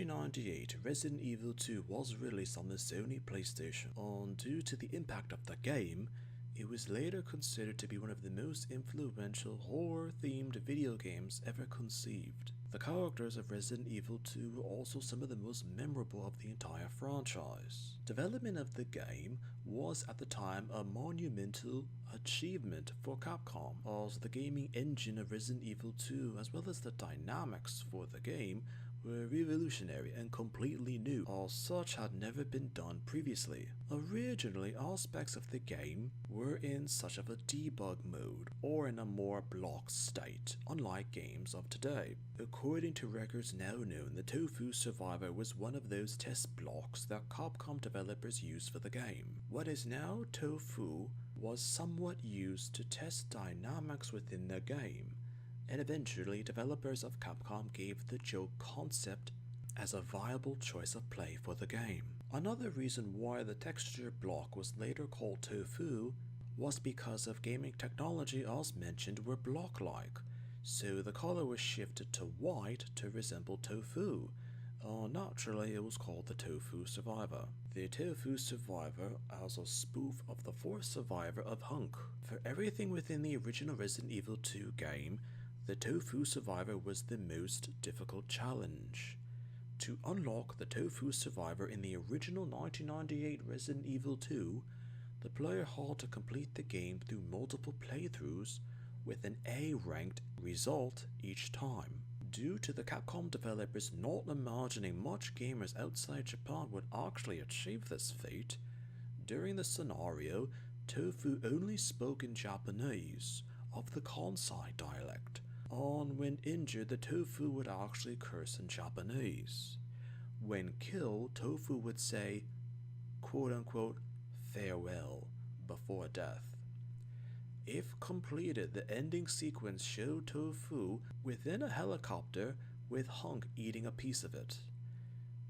1998, Resident Evil 2 was released on the Sony PlayStation, and due to the impact of the game, it was later considered to be one of the most influential horror-themed video games ever conceived. The characters of Resident Evil 2 were also some of the most memorable of the entire franchise. Development of the game was at the time a monumental achievement for Capcom, as the gaming engine of Resident Evil 2 as well as the dynamics for the game were revolutionary and completely new, as such had never been done previously. Originally, aspects of the game were in such of a debug mode, or in a more block state, unlike games of today. According to records now known, the Tofu Survivor was one of those test blocks that Capcom developers used for the game. What is now Tofu was somewhat used to test dynamics within the game, and eventually developers of Capcom gave the joke concept as a viable choice of play for the game. Another reason why the texture block was later called Tofu was because of gaming technology, as mentioned, were block-like, so the color was shifted to white to resemble tofu. Naturally, it was called the Tofu Survivor. The Tofu Survivor as a spoof of the fourth survivor of Hunk. For everything within the original Resident Evil 2 game, the Tofu Survivor was the most difficult challenge. To unlock the Tofu Survivor in the original 1998 Resident Evil 2, the player had to complete the game through multiple playthroughs with an A-ranked result each time. Due to the Capcom developers not imagining much gamers outside Japan would actually achieve this feat, during the scenario, Tofu only spoke in Japanese, of the Kansai dialect, and when injured the Tofu would actually curse in Japanese. When killed, Tofu would say, quote-unquote, farewell, before death. If completed, the ending sequence showed Tofu within a helicopter with Hunk eating a piece of it,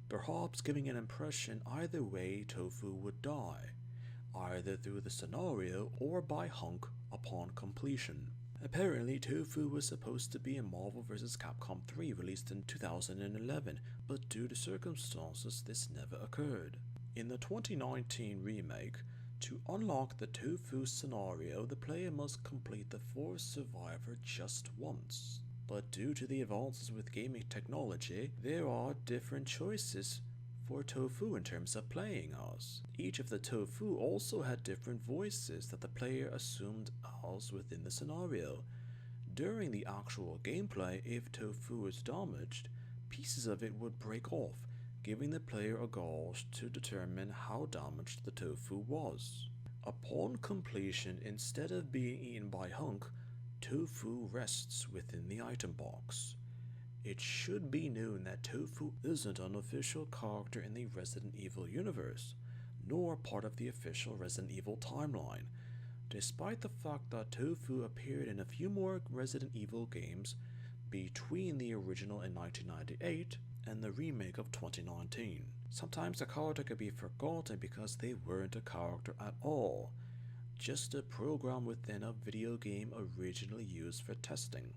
perhaps giving an impression either way Tofu would die, either through the scenario or by Hunk upon completion. Apparently, Tofu was supposed to be in Marvel vs. Capcom 3 released in 2011, but due to circumstances this never occurred. In the 2019 remake, to unlock the Tofu scenario, the player must complete the fourth survivor just once. But due to the advances with gaming technology, there are different choices for Tofu in terms of playing as. Each of the Tofu also had different voices that the player assumed as within the scenario. During the actual gameplay, if Tofu is damaged, pieces of it would break off, giving the player a gauge to determine how damaged the Tofu was. Upon completion, instead of being eaten by Hunk, Tofu rests within the item box. It should be known that Tofu isn't an official character in the Resident Evil universe, nor part of the official Resident Evil timeline, despite the fact that Tofu appeared in a few more Resident Evil games between the original in 1998 and the remake of 2019. Sometimes a character could be forgotten because they weren't a character at all, just a program within a video game originally used for testing.